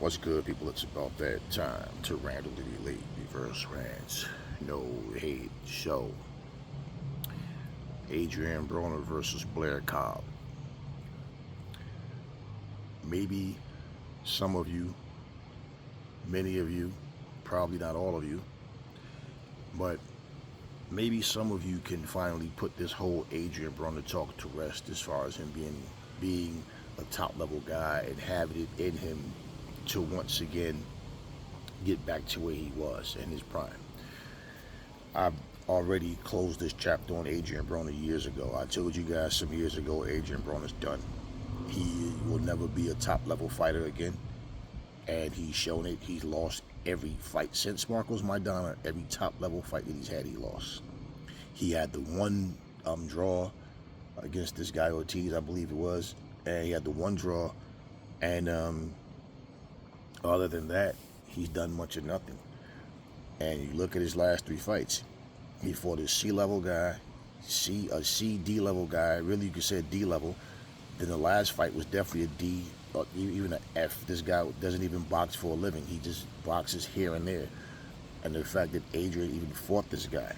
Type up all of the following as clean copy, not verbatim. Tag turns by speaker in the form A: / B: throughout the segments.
A: What's good, people? It's about that time to Randall the Elite Reverse Rants. No hate show. Adrien Broner versus Blair Cobb. Maybe some of you, many of you, probably not all of you, but maybe some of you can finally put this whole Adrien Broner talk to rest as far as him being a top level guy and having it in him to once again get back to where he was in his prime. I've already closed this chapter on Adrien Broner years ago. I told you guys some years ago Adrien Broner's done. He will never be a top level fighter again, and he's shown it. He's lost every fight since Marcos Maidana. Every top level fight that he's had, he lost. He had the one draw against this guy Ortiz, I believe it was, and he had the one draw, and other than that, he's done much of nothing. And you look at his last three fights. He fought a C-level guy, a C, D-level guy. Really, you could say a D-level. Then the last fight was definitely a D, or even an F. This guy doesn't even box for a living. He just boxes here and there. And the fact that Adrien even fought this guy.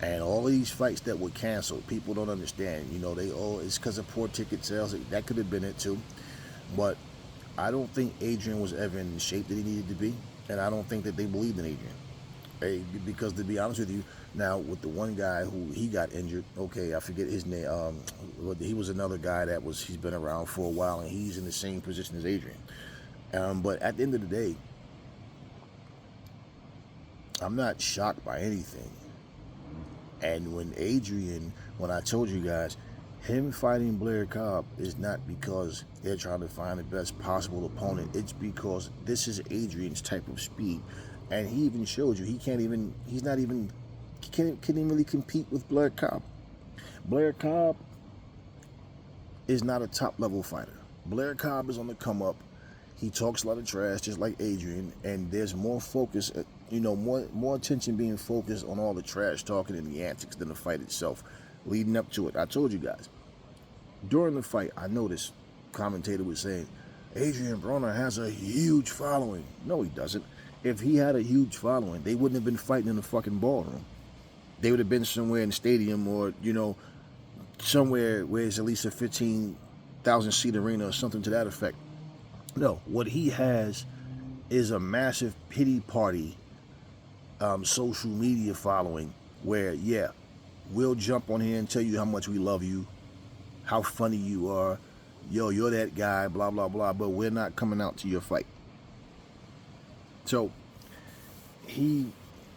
A: And all of these fights that were canceled, people don't understand. You know, it's because of poor ticket sales. That could have been it too. But I don't think Adrien was ever in the shape that he needed to be, and I don't think that they believed in Adrien. Because to be honest with you, now with the one guy who he got injured, okay, I forget his name. He was another guy he's been around for a while, and he's in the same position as Adrien. But at the end of the day, I'm not shocked by anything. And when I told you guys, him fighting Blair Cobb is not because they're trying to find the best possible opponent. It's because this is Adrien's type of speed. And he even showed you he can't even really compete with Blair Cobb. Blair Cobb is not a top level fighter. Blair Cobb is on the come up. He talks a lot of trash just like Adrien, and there's more focus, more attention being focused on all the trash talking and the antics than the fight itself. Leading up to it, I told you guys. During the fight, I noticed commentator was saying, Adrien Broner has a huge following. No, he doesn't. If he had a huge following, they wouldn't have been fighting in the fucking ballroom. They would have been somewhere in the stadium or, somewhere where it's at least a 15,000 seat arena or something to that effect. No, what he has is a massive pity party social media following where, yeah, we'll jump on here and tell you how much we love you, how funny you are, yo, you're that guy, blah, blah, blah, but we're not coming out to your fight. So, he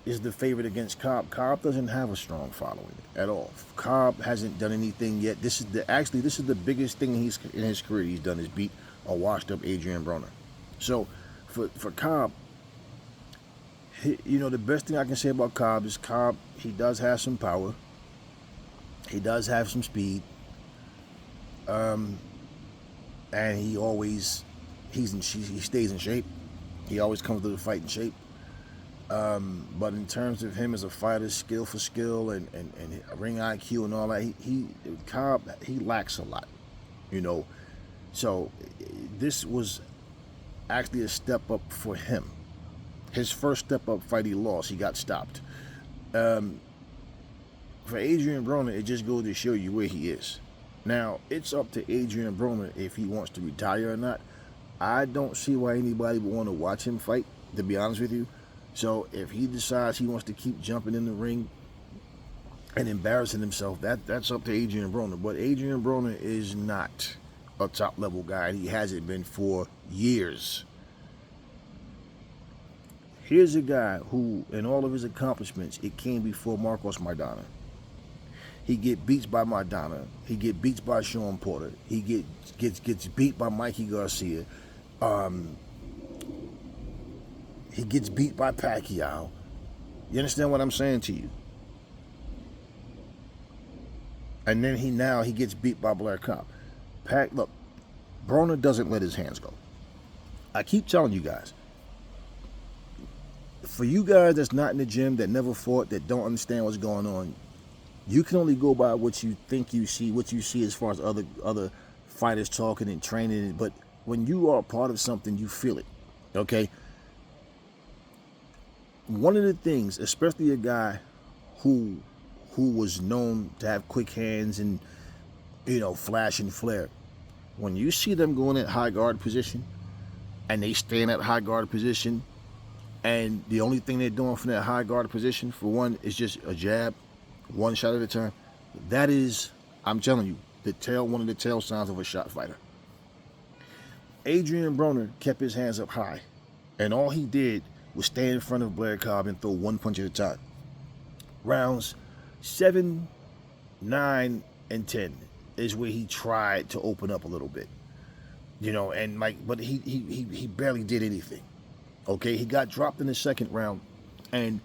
A: is the favorite against Cobb. Cobb doesn't have a strong following at all. Cobb hasn't done anything yet. This is the biggest thing in his career he's done is beat a washed up Adrien Broner. So, for Cobb, the best thing I can say about Cobb is he does have some power. He does have some speed, and he stays in shape. He always comes to the fight in shape. But in terms of him as a fighter, skill for skill and ring IQ and all that, Cobb lacks a lot, So this was actually a step up for him. His first step up fight he lost, he got stopped. For Adrien Broner, it just goes to show you where he is. Now, it's up to Adrien Broner if he wants to retire or not. I don't see why anybody would want to watch him fight, to be honest with you. So if he decides he wants to keep jumping in the ring and embarrassing himself, that's up to Adrien Broner. But Adrien Broner is not a top level guy, and he hasn't been for years. Here's a guy who, in all of his accomplishments, it came before Marcos Maidana. He get beats by Maidana. He get beats by Sean Porter. He gets beat by Mikey Garcia. He gets beat by Pacquiao. You understand what I'm saying to you? And then he gets beat by Blair Cobb. Look, Broner doesn't let his hands go. I keep telling you guys. For you guys that's not in the gym, that never fought, that don't understand what's going on, you can only go by what you think you see, what you see as far as other fighters talking and training. But when you are a part of something, you feel it. Okay? One of the things, especially a guy who was known to have quick hands and, flash and flare, when you see them go in that high guard position and they stay in that high guard position, and the only thing they're doing from that high guard position, for one, is just a jab, one shot at a time, that is, I'm telling you, one of the tail signs of a shot fighter. Adrien Broner kept his hands up high, and all he did was stay in front of Blair Cobb and throw one punch at a time. Rounds 7, 9, and 10 is where he tried to open up a little bit, and but he barely did anything. Okay, he got dropped in the second round, and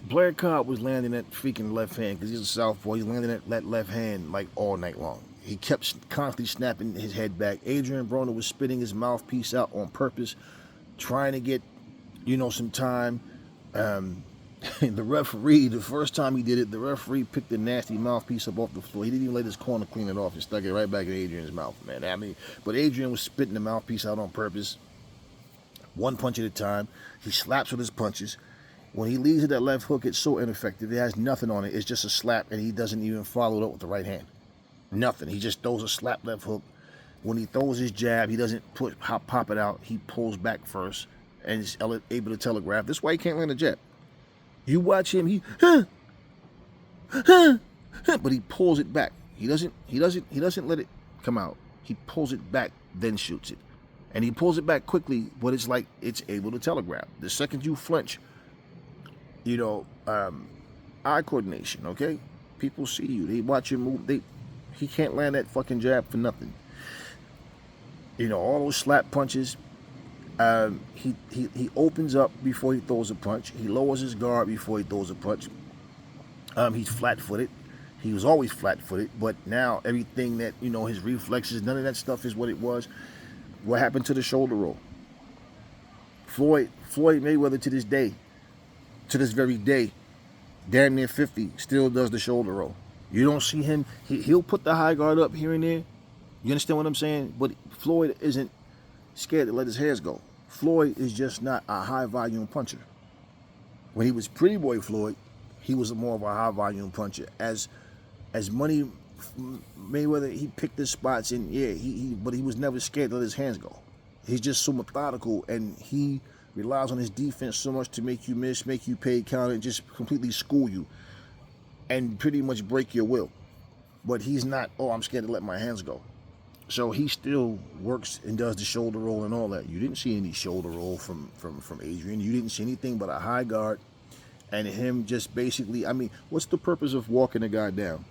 A: Blair Cobb was landing that freaking left hand because he's a southpaw. He's landing that left hand like all night long. He kept constantly snapping his head back. Adrien Broner was spitting his mouthpiece out on purpose, trying to get, some time. The referee, the first time he did it, the referee picked the nasty mouthpiece up off the floor. He didn't even let his corner clean it off and stuck it right back in Adrian's mouth, man. But Adrien was spitting the mouthpiece out on purpose, one punch at a time. He slaps with his punches. When he leaves with that left hook, it's so ineffective. It has nothing on it. It's just a slap, and he doesn't even follow it up with the right hand. Nothing. He just throws a slap left hook. When he throws his jab, he doesn't pop it out. He pulls back first and is able to telegraph. That's why he can't land a jab. You watch him, but he pulls it back. He doesn't let it come out. He pulls it back, then shoots it. And he pulls it back quickly, but it's like it's able to telegraph. The second you flinch, eye coordination, okay? People see you. They watch you move. He can't land that fucking jab for nothing. All those slap punches. He opens up before he throws a punch. He lowers his guard before he throws a punch. He's flat-footed. He was always flat-footed, but now everything that, his reflexes, none of that stuff is what it was. What happened to the shoulder roll? Floyd Mayweather to this very day, damn near 50, still does the shoulder roll. You don't see him. He'll put the high guard up here and there. You understand what I'm saying? But Floyd isn't scared to let his hands go. Floyd is just not a high volume puncher. When he was Pretty Boy Floyd, he was more of a high volume puncher. As Money Mayweather, he picked his spots, and but he was never scared to let his hands go. He's just so methodical, and he relies on his defense so much to make you miss, make you pay counter, and just completely school you and pretty much break your will. But he's not, I'm scared to let my hands go. So he still works and does the shoulder roll and all that. You didn't see any shoulder roll from Adrien. You didn't see anything but a high guard and him just basically, what's the purpose of walking a guy down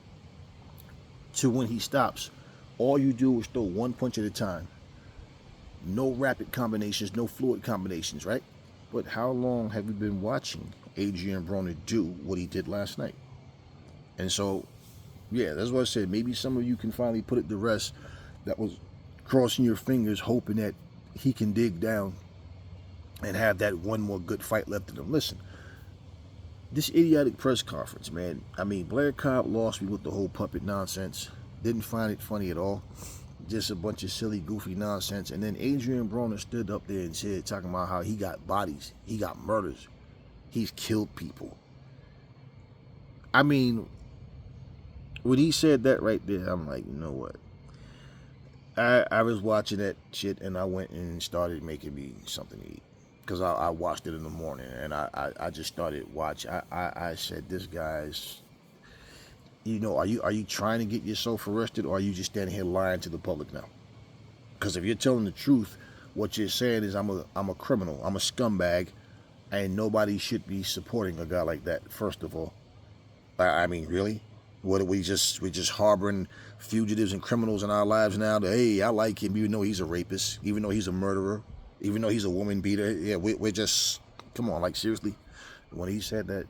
A: to when he stops? All you do is throw one punch at a time. No rapid combinations, no fluid combinations, right? But how long have you been watching Adrien Broner do what he did last night? And so, that's what I said. Maybe some of you can finally put it to rest. That was crossing your fingers, hoping that he can dig down and have that one more good fight left in him. Listen, this idiotic press conference, man. Blair Cobb lost me with the whole puppet nonsense. Didn't find it funny at all. Just a bunch of silly, goofy nonsense. And then Adrien Broner stood up there and said, talking about how he got bodies, he got murders, he's killed people. When he said that right there, I'm like, you know what? I was watching that shit, and I went and started making me something to eat. Because I watched it in the morning, and I just started watching. I said, this guy's, are you trying to get yourself arrested, or are you just standing here lying to the public now? Because if you're telling the truth, what you're saying is I'm a criminal, I'm a scumbag, and nobody should be supporting a guy like that, first of all. Really? What are we just harboring fugitives and criminals in our lives now? Hey, I like him, even though he's a rapist, even though he's a murderer, even though he's a woman beater. Yeah, we're just, come on, like seriously. When he said that,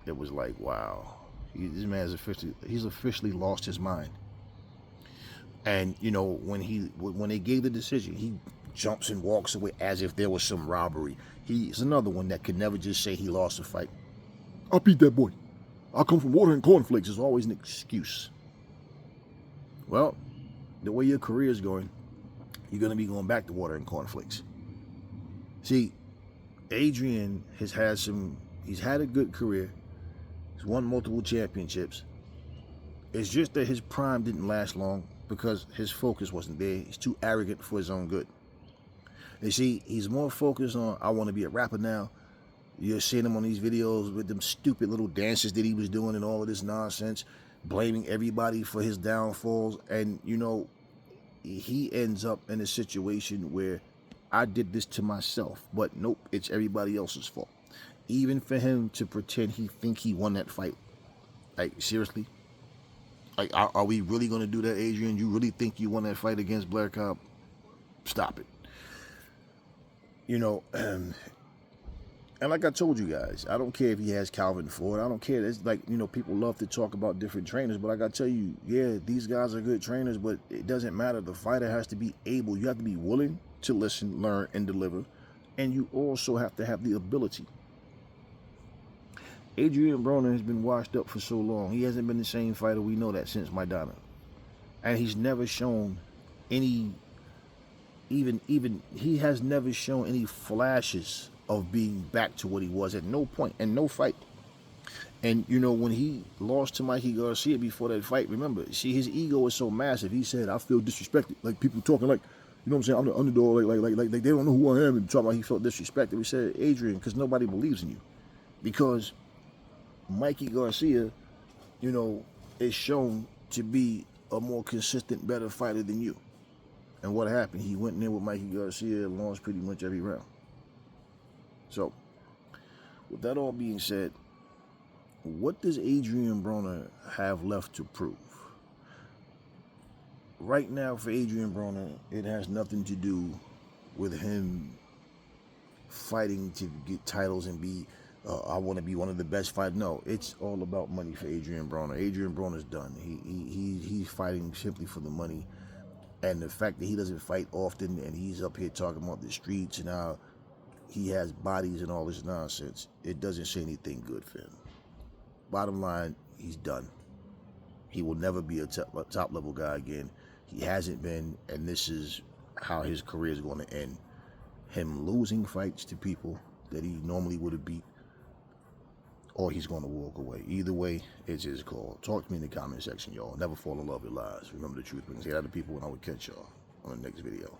A: it was like, wow, this man he's officially lost his mind. And when they gave the decision, he jumps and walks away as if there was some robbery. He's another one that could never just say he lost a fight. I beat that boy. I come from water and cornflakes. There's always an excuse. Well, the way your career is going, you're going to be going back to water and cornflakes. See, Adrien has had he's had a good career. He's won multiple championships. It's just that his prime didn't last long because his focus wasn't there. He's too arrogant for his own good. You see, he's more focused on, I want to be a rapper now. You're seeing him on these videos with them stupid little dances that he was doing and all of this nonsense, blaming everybody for his downfalls. And, you know, he ends up in a situation where I did this to myself, but nope, it's everybody else's fault. Even for him to pretend he won that fight. Like, seriously? Like, are we really going to do that, Adrien? You really think you won that fight against Blair Cobb? Stop it. You know, and like I told you guys, I don't care if he has Calvin Ford. I don't care. It's like, you know, people love to talk about different trainers, but I got to tell you, yeah, these guys are good trainers, but it doesn't matter. The fighter has to be able. You have to be willing to listen, learn, and deliver. And you also have to have the ability. Adrien Broner has been washed up for so long. He hasn't been the same fighter. We know that since Maidana. And he's never shown any, he has never shown any flashes of being back to what he was at no point and no fight. And, you know, when he lost to Mikey Garcia before that fight, remember, see, his ego is so massive. He said, I feel disrespected. Like, people talking like, you know what I'm saying, I'm the underdog, like they don't know who I am, and talking about he felt disrespected. We said, Adrien, because nobody believes in you. Because Mikey Garcia, you know, is shown to be a more consistent, better fighter than you. And what happened? He went in there with Mikey Garcia and lost pretty much every round. So, with that all being said, what does Adrien Broner have left to prove? Right now, for Adrien Broner, it has nothing to do with him fighting to get titles and be, I want to be one of the best fighters. No, it's all about money for Adrien Broner. Adrien Broner's done. He's fighting simply for the money. And the fact that he doesn't fight often and he's up here talking about the streets and how he has bodies and all this nonsense, it doesn't say anything good for him. Bottom line, he's done. He will never be a top level guy again. He hasn't been, and this is how his career is going to end. Him losing fights to people that he normally would have beat, or he's going to walk away. Either way, it's his call. Talk to me in the comment section, y'all. Never fall in love with lies. Remember, the truth brings hate out of people, and I will catch y'all on the next video.